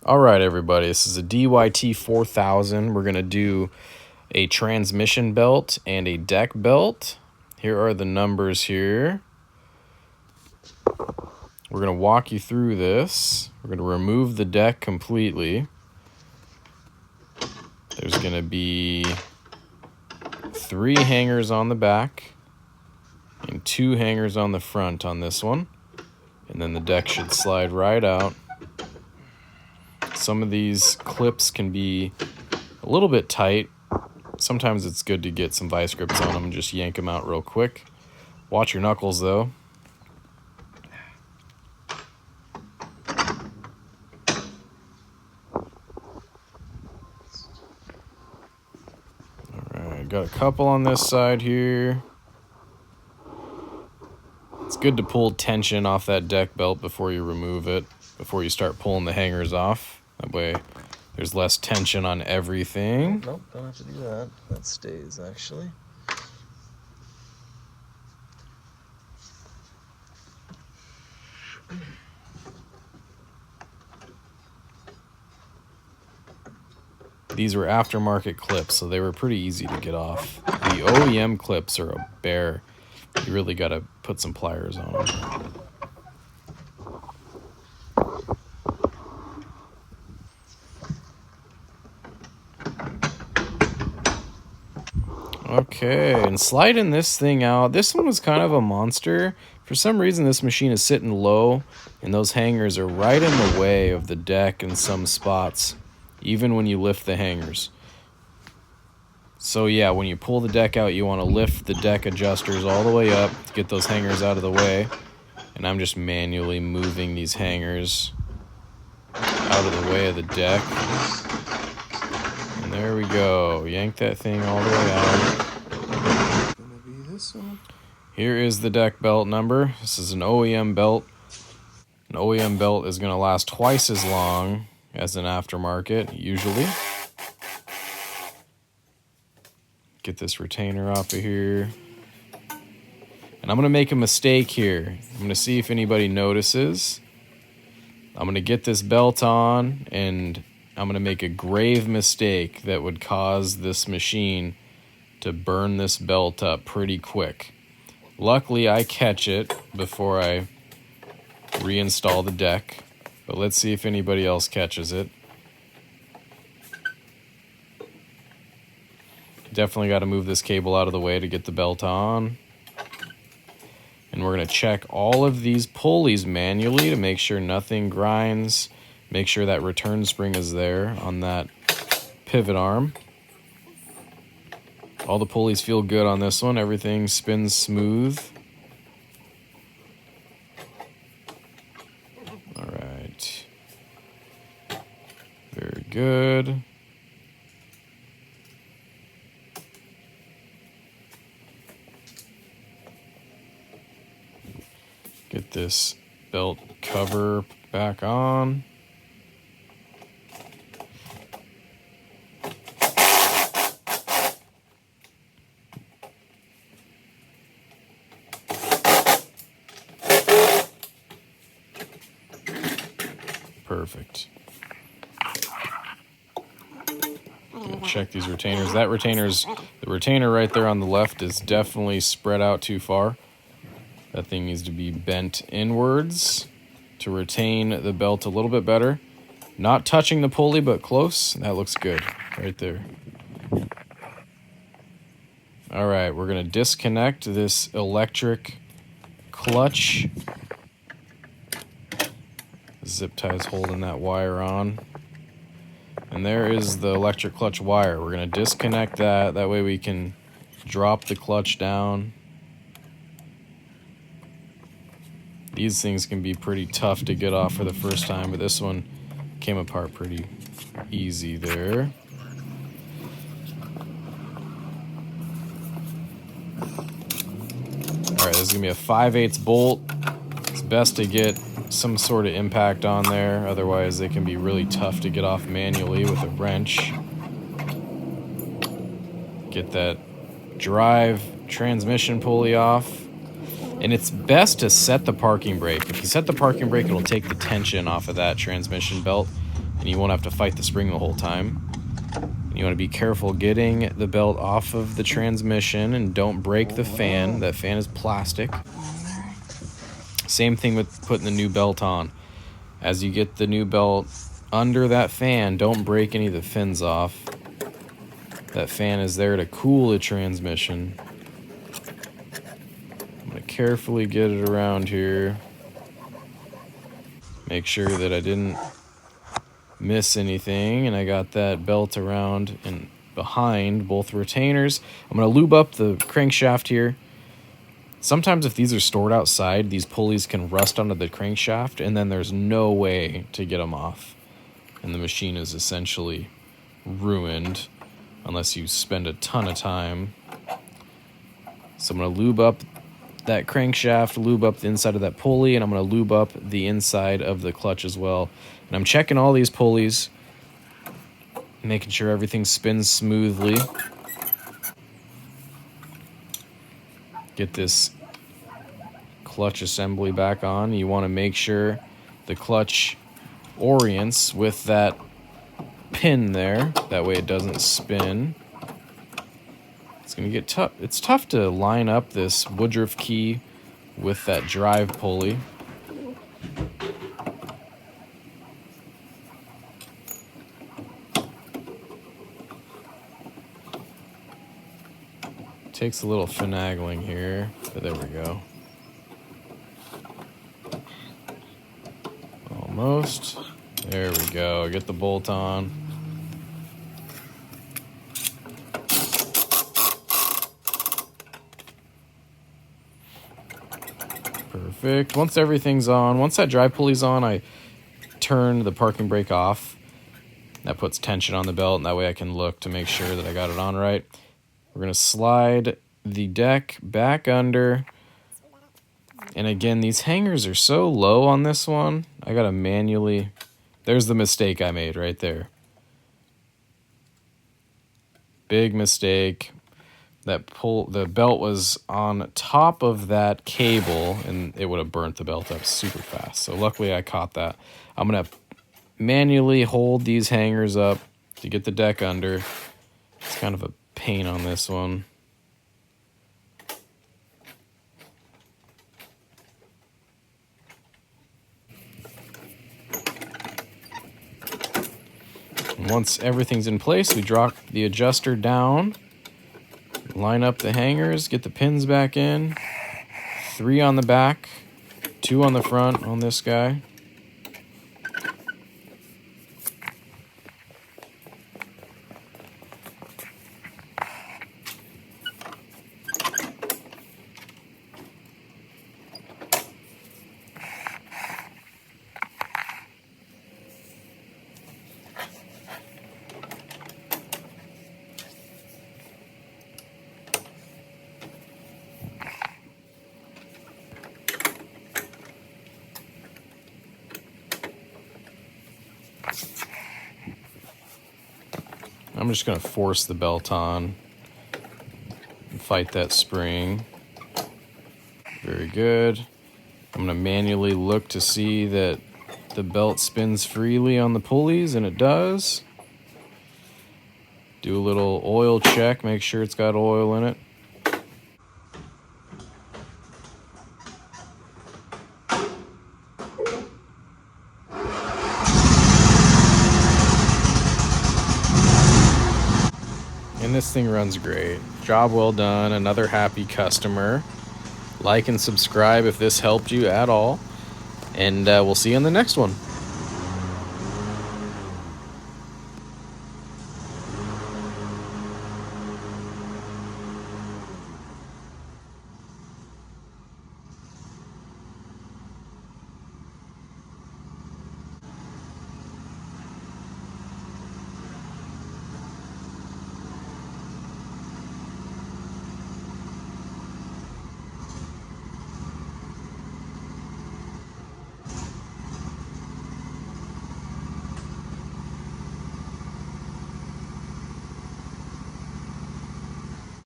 All right, everybody, this is a dyt4000. We're going to do a transmission belt and a deck belt. Here are the numbers here. We're going to walk you through this. We're going to remove the deck completely. There's going to be 3 hangers on the back and 2 hangers on the front on this one. And then the deck should slide right out. Some of these clips can be a little bit tight. Sometimes it's good to get some vice grips on them and just yank them out real quick. Watch your knuckles though. Alright, got a couple on this side here. It's good to pull tension off that deck belt before you remove it, before you start pulling the hangers off. That way there's less tension on everything. Nope, don't have to do that. That stays, actually. These were aftermarket clips, so they were pretty easy to get off. The OEM clips are a bear. You really got to put some pliers on them. Okay, and sliding this thing out. This one was kind of a monster. For some reason, this machine is sitting low, and those hangers are right in the way of the deck in some spots, even when you lift the hangers. So yeah, when you pull the deck out, you want to lift the deck adjusters all the way up to get those hangers out of the way. And I'm just manually moving these hangers out of the way of the deck. And there we go. Yank that thing all the way out. Gonna be this one. Here is the deck belt number. This is an OEM belt. An OEM belt is going to last twice as long as an aftermarket, usually. Get this retainer off of here. And I'm going to make a mistake here. I'm going to see if anybody notices. I'm going to get this belt on, and I'm going to make a grave mistake that would cause this machine to burn this belt up pretty quick. Luckily, I catch it before I reinstall the deck. But let's see if anybody else catches it. Definitely got to move this cable out of the way to get the belt on. And we're going to check all of these pulleys manually to make sure nothing grinds. Make sure that return spring is there on that pivot arm. All the pulleys feel good on this one. Everything spins smooth. All right. Very good. Get this belt cover back on. Perfect. Check these retainers. The retainer right there on the left is definitely spread out too far. That thing needs to be bent inwards to retain the belt a little bit better. Not touching the pulley, but close. That looks good right there. All right, we're going to disconnect this electric clutch. Zip tie's holding that wire on. And there is the electric clutch wire. We're going to disconnect that. That way we can drop the clutch down. These things can be pretty tough to get off for the first time, but this one came apart pretty easy there. All right, this is going to be a 5/8 bolt. It's best to get some sort of impact on there, otherwise they can be really tough to get off manually with a wrench. Get that drive transmission pulley off. And it's best to set the parking brake. If you set the parking brake, it'll take the tension off of that transmission belt. and you won't have to fight the spring the whole time. You want to be careful getting the belt off of the transmission, and don't break the fan. That fan is plastic. Same thing with putting the new belt on. As you get the new belt under that fan, don't break any of the fins off. That fan is there to cool the transmission. I'm going to carefully get it around here. Make sure that I didn't miss anything, and I got that belt around and behind both retainers. I'm going to lube up the crankshaft here. Sometimes if these are stored outside, these pulleys can rust onto the crankshaft, and then there's no way to get them off. And the machine is essentially ruined unless you spend a ton of time. So I'm going to lube up that crankshaft, lube up the inside of that pulley, and I'm going to lube up the inside of the clutch as well. And I'm checking all these pulleys, making sure everything spins smoothly. Get this clutch assembly back on. You want to make sure the clutch orients with that pin there. That way it doesn't spin. It's going to get tough. It's tough to line up this Woodruff key with that drive pulley. Takes a little finagling here, but there we go. Almost. There we go. Get the bolt on. Perfect. Once everything's on, once that drive pulley's on, I turn the parking brake off. That puts tension on the belt, and that way I can look to make sure that I got it on right. We're going to slide the deck back under. And again, these hangers are so low on this one. I got to manually... There's the mistake I made right there. Big mistake. The belt was on top of that cable, and it would have burnt the belt up super fast. So luckily I caught that. I'm going to manually hold these hangers up to get the deck under. It's kind of a pain on this one. And once everything's in place, we drop the adjuster down, line up the hangers, get the pins back in. 3 on the back, 2 on the front on this guy. I'm just going to force the belt on and fight that spring. Very good. I'm going to manually look to see that the belt spins freely on the pulleys, and it does. Do a little oil check, make sure it's got oil in it. And this thing runs great. Job well done. Another happy customer. Like and subscribe if this helped you at all. And we'll see you on the next one.